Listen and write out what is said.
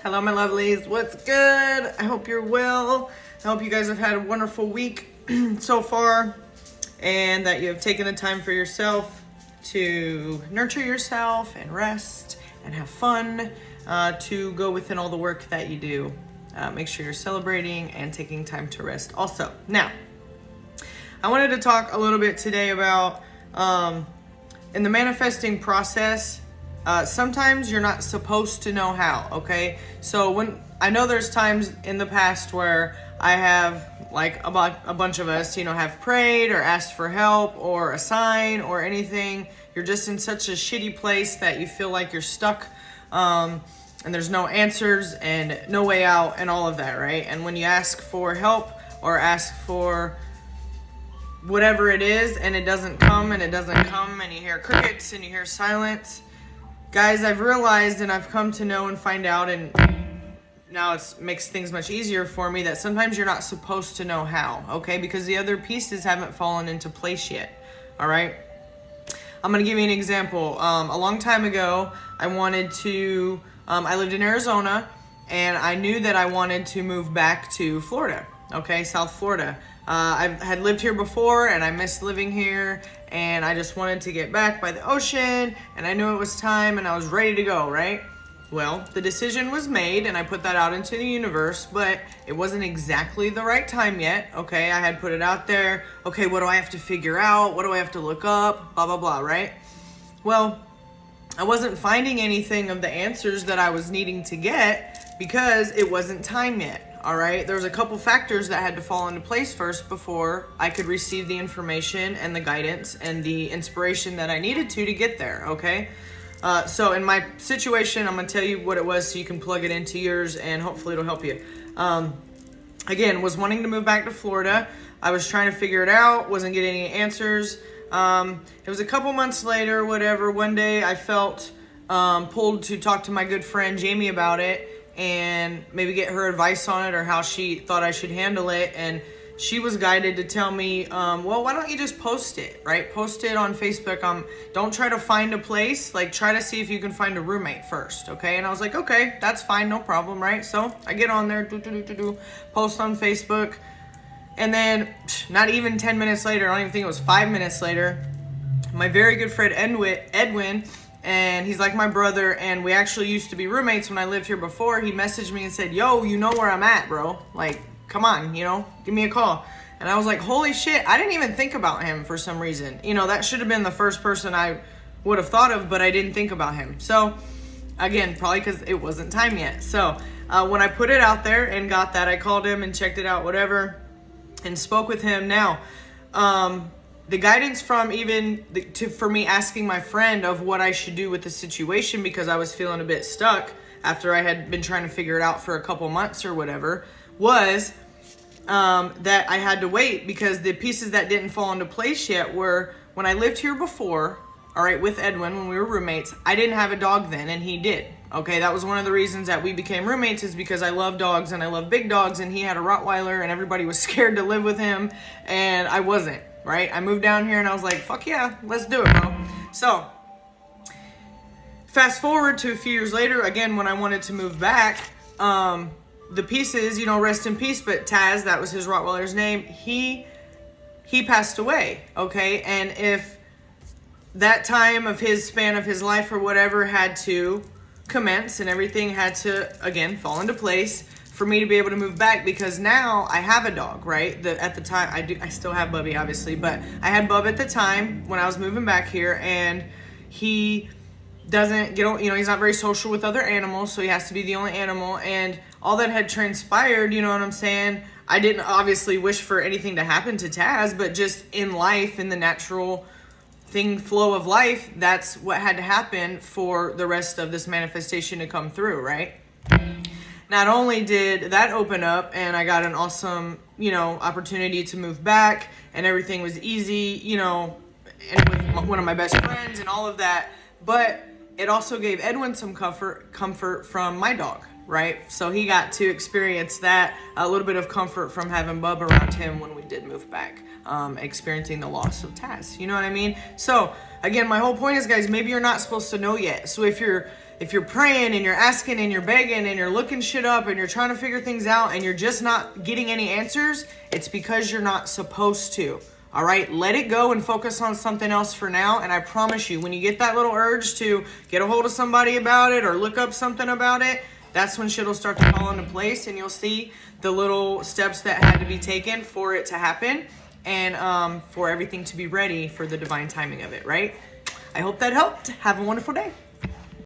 Hello, my lovelies. What's good? I hope you're well. I hope you guys have had a wonderful week so far and that you have taken the time for yourself to nurture yourself and rest and have fun to go within all the work that you do. Make sure you're celebrating and taking time to rest also. Now, I wanted to talk a little bit today about in the manifesting process, sometimes you're not supposed to know how, okay? So when I know there's times in the past where I have, like a bunch of us, have prayed or asked for help or a sign or anything. You're just in such a shitty place that you feel like you're stuck and there's no answers and no way out and all of that, right? And when you ask for help or ask for whatever it is and it doesn't come and you hear crickets and you hear silence, guys, I've realized and I've come to know and find out, and now it makes things much easier for me, that sometimes you're not supposed to know how, okay? Because the other pieces haven't fallen into place yet, all right? I'm going to give you an example. A long time ago, I lived in Arizona, and I knew that I wanted to move back to Florida, okay? South Florida. I had lived here before and I missed living here, and I just wanted to get back by the ocean, and I knew it was time and I was ready to go, right? Well, the decision was made and I put that out into the universe, but it wasn't exactly the right time yet, okay? I had put it out there. Okay, what do I have to figure out? What do I have to look up? Blah, blah, blah, right? Well, I wasn't finding anything of the answers that I was needing to get because it wasn't time yet. All right, there was a couple factors that had to fall into place first before I could receive the information and the guidance and the inspiration that I needed to get there, okay? So in my situation, I'm going to tell you what it was so you can plug it into yours and hopefully it'll help you. Again, was wanting to move back to Florida. I was trying to figure it out, wasn't getting any answers. It was a couple months later, whatever, one day I felt pulled to talk to my good friend Jamie about it and maybe get her advice on it or how she thought I should handle it. And she was guided to tell me, well, why don't you just post it, right? Post it on Facebook. Don't try to find a place. Like, try to see if you can find a roommate first, okay? And I was like, okay, that's fine, no problem, right? So I get on there, post on Facebook. And then not even 10 minutes later, I don't even think it was 5 minutes later, my very good friend Edwin, and he's like my brother, and we actually used to be roommates when I lived here before. He messaged me and said, yo, you know where I'm at, bro. Like, come on, give me a call. And I was like, holy shit, I didn't even think about him for some reason. That should have been the first person I would have thought of, but I didn't think about him. So, again, probably because it wasn't time yet. So, when I put it out there and got that, I called him and checked it out, whatever, and spoke with him. Now, the guidance from for me asking my friend of what I should do with the situation, because I was feeling a bit stuck after I had been trying to figure it out for a couple months or whatever, was that I had to wait, because the pieces that didn't fall into place yet were when I lived here before, all right, with Edwin, when we were roommates, I didn't have a dog then, and he did. Okay, that was one of the reasons that we became roommates, is because I love dogs and I love big dogs, and he had a Rottweiler and everybody was scared to live with him, and I wasn't, right? I moved down here and I was like, fuck yeah, let's do it, bro. So, fast forward to a few years later, again, when I wanted to move back, the pieces, rest in peace, but Taz, that was his Rottweiler's name, he passed away, okay? And if that time of his span of his life or whatever had to commence and everything had to, again, fall into place for me to be able to move back, because now I have a dog, right? At the time, I still have Bubby, obviously, but I had Bub at the time when I was moving back here, and he doesn't get, he's not very social with other animals, so he has to be the only animal, and all that had transpired, you know what I'm saying? I didn't obviously wish for anything to happen to Taz, but just in life, in the natural flow of life, that's what had to happen for the rest of this manifestation to come through, right? Not only did that open up and I got an awesome, opportunity to move back and everything was easy, and with one of my best friends and all of that, but it also gave Edwin some comfort from my dog, right? So he got to experience that, a little bit of comfort from having Bub around him when we did move back, experiencing the loss of Taz. You know what I mean? So again, my whole point is, guys, maybe you're not supposed to know yet. So if you're if you're praying and you're asking and you're begging and you're looking shit up and you're trying to figure things out and you're just not getting any answers, it's because you're not supposed to. All right, let it go and focus on something else for now. And I promise you, when you get that little urge to get a hold of somebody about it or look up something about it, that's when shit will start to fall into place, and you'll see the little steps that had to be taken for it to happen, and for everything to be ready for the divine timing of it, right? I hope that helped. Have a wonderful day.